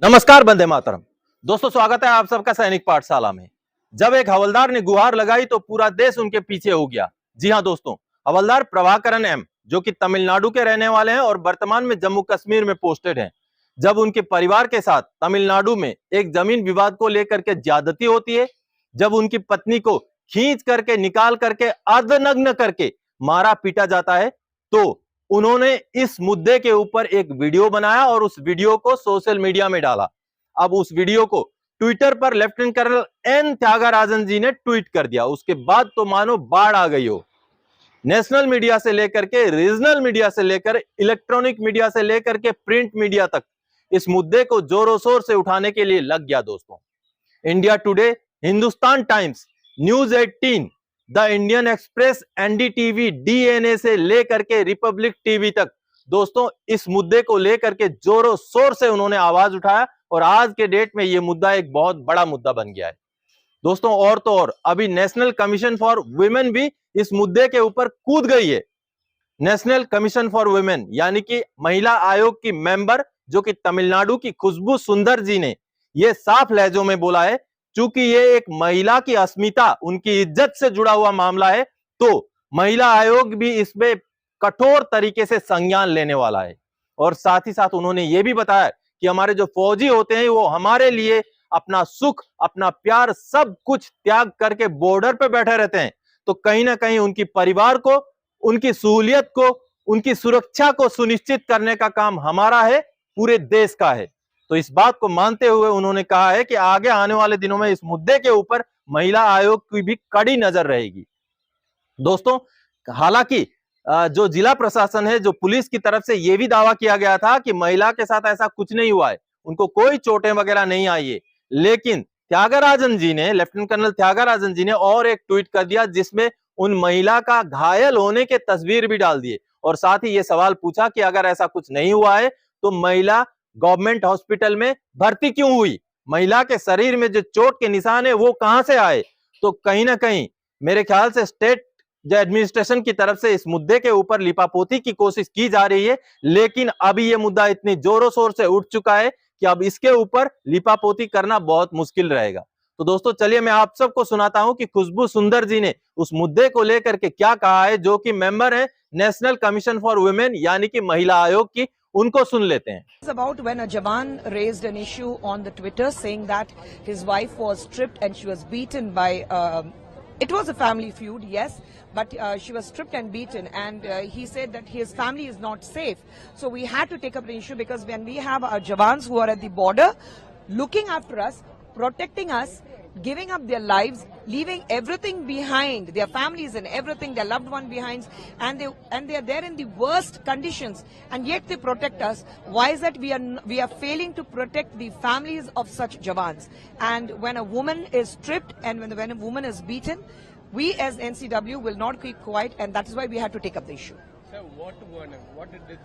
नमस्कार, वंदे मातरम। दोस्तों, स्वागत है आप सबका सैनिक पाठशाला में। जब एक हवलदार ने गुहार लगाई तो पूरा देश उनके पीछे हो गया। जी हां दोस्तों, हवलदार प्रभाकरन एम, जो कि तमिलनाडु के रहने वाले हैं और वर्तमान में जम्मू कश्मीर में पोस्टेड हैं। जब उनके परिवार के साथ तमिलनाडु में एक जमीन विवाद को लेकर के ज्यादती होती है, जब उनकी पत्नी को खींच करके निकाल करके अर्धनग्न करके मारा पीटा जाता है, तो उन्होंने इस मुद्दे के ऊपर एक वीडियो बनाया और उस वीडियो को सोशल मीडिया में डाला। अब उस वीडियो को ट्विटर पर लेफ्टिनेंट कर्नल एन त्यागराजन जी ने ट्वीट कर दिया। उसके बाद तो मानो बाढ़ आ गई हो। नेशनल मीडिया से लेकर के रीजनल मीडिया से लेकर इलेक्ट्रॉनिक मीडिया से लेकर के प्रिंट मीडिया तक इस मुद्दे को जोरों शोर से उठाने के लिए लग गया दोस्तों। India today, Hindustan times, news 18, the Indian express, NDTV, DNA से लेकर के रिपब्लिक टीवी तक दोस्तों इस मुद्दे को लेकर के जोरों शोर से उन्होंने आवाज उठाया और आज के डेट में यह मुद्दा एक बहुत बड़ा मुद्दा बन गया है दोस्तों। और तो और अभी नेशनल कमीशन फॉर वुमेन भी इस मुद्दे के ऊपर कूद गई है। नेशनल कमीशन फॉर वुमेन यानी कि महिला आयोग की मेंबर जो कि तमिलनाडु की खुशबू सुंदर जी ने यह साफ लहजों में बोला है, चूंकि ये एक महिला की अस्मिता, उनकी इज्जत से जुड़ा हुआ मामला है, तो महिला आयोग भी इसमें कठोर तरीके से संज्ञान लेने वाला है। और साथ ही साथ उन्होंने ये भी बताया कि हमारे जो फौजी होते हैं वो हमारे लिए अपना सुख, अपना प्यार सब कुछ त्याग करके बॉर्डर पे बैठे रहते हैं, तो कहीं ना कहीं उनकी परिवार को, उनकी सहूलियत को, उनकी सुरक्षा को सुनिश्चित करने का काम हमारा है, पूरे देश का है। तो इस बात को मानते हुए उन्होंने कहा है कि आगे आने वाले दिनों में इस मुद्दे के ऊपर महिला आयोग की भी कड़ी नजर रहेगी दोस्तों। हालांकि जो जिला प्रशासन है, जो पुलिस की तरफ से यह भी दावा किया गया था कि महिला के साथ ऐसा कुछ नहीं हुआ है, उनको कोई चोटें वगैरह नहीं आई है, लेकिन त्यागराजन जी ने, लेफ्टिनेंट कर्नल त्यागराजन जी ने और एक ट्वीट कर दिया जिसमें उन महिला का घायल होने के तस्वीर भी डाल दिए और साथ ही यह सवाल पूछा कि अगर ऐसा कुछ नहीं हुआ है तो महिला गवर्नमेंट हॉस्पिटल में भर्ती क्यों हुई, महिला के शरीर में जो चोट के निशान है वो कहां से आए। तो कहीं ना कहीं मेरे ख्याल से स्टेट जो एडमिनिस्ट्रेशन की तरफ से इस मुद्दे के ऊपर लिपापोती की कोशिश की जा रही है, लेकिन अभी यह मुद्दा इतनी जोरों शोर से उठ चुका है कि अब इसके ऊपर लिपापोती करना बहुत मुश्किल रहेगा। तो दोस्तों चलिए मैं आप सबको सुनाता हूं कि खुशबू सुंदर जी ने उस मुद्दे को लेकर के क्या कहा है, जो कि मेंबर है नेशनल कमीशन फॉर वुमेन यानी कि महिला आयोग की। उनको सुन लेते हैं। About when a Jawan raised an issue on the Twitter saying that his wife was stripped and she was beaten by it was a family feud, yes, but she was stripped and beaten, and he said that his family is not safe. So we had to take up the issue because when we have our Jawans who are at the border looking after us, protecting us, giving up their lives, leaving everything behind, their families and everything, their loved one behind, and they are there in the worst conditions, and yet they protect us. Why is that we are failing to protect the families of such Jawans? And when a woman is stripped and when a woman is beaten, we as NCW will not keep quiet, and that is why we had to take up the issue. So what did the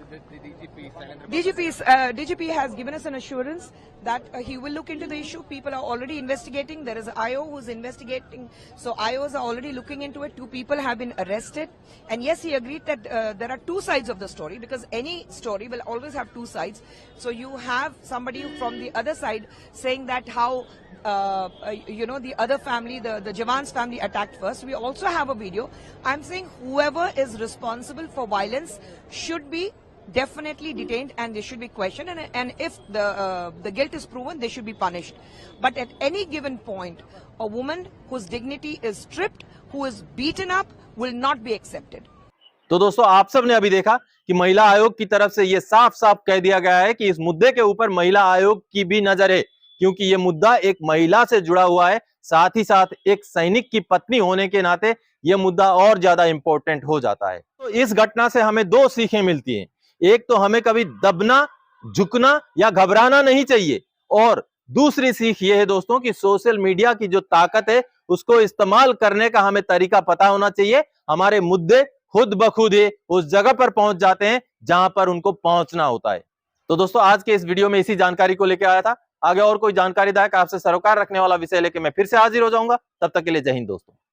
DGP say? DGP has given us an assurance that he will look into the issue. People are already investigating. There is an IO who's investigating. So IOs are already looking into it. 2 people have been arrested. And yes, he agreed that there are 2 sides of the story, because any story will always have 2 sides. So you have somebody from the other side saying that how the other family, the Jawan's family attacked first. We also have a video. I'm saying whoever is responsible for violence should be definitely detained and they should be questioned, and if the guilt is proven, they should be punished. But at any given point, a woman whose dignity is stripped, who is beaten up, will not be accepted. तो दोस्तों आप सब ने अभी देखा कि महिला आयोग की तरफ से यह साफ साफ कह दिया गया है कि इस मुद्दे के ऊपर महिला आयोग की भी नजर है, क्योंकि यह मुद्दा एक महिला से जुड़ा हुआ है, साथ ही साथ एक सैनिक की पत्नी होने के नाते यह मुद्दा और ज्यादा इंपॉर्टेंट हो जाता है। तो इस घटना से हमें 2 सीखें मिलती हैं। एक तो हमें कभी दबना, झुकना या घबराना नहीं चाहिए, और दूसरी सीख यह है दोस्तों कि सोशल मीडिया की जो ताकत है उसको इस्तेमाल करने का हमें तरीका पता होना चाहिए। हमारे मुद्दे खुद ब खुद उस जगह पर पहुंच जाते हैं जहां पर उनको पहुंचना होता है। तो दोस्तों आज के इस वीडियो में इसी जानकारी को लेकर आया था। आगे और कोई जानकारीदायक आपसे सरोकार रखने वाला विषय लेकर मैं फिर से हाजिर हो जाऊंगा। तब तक के लिए जय हिंद दोस्तों।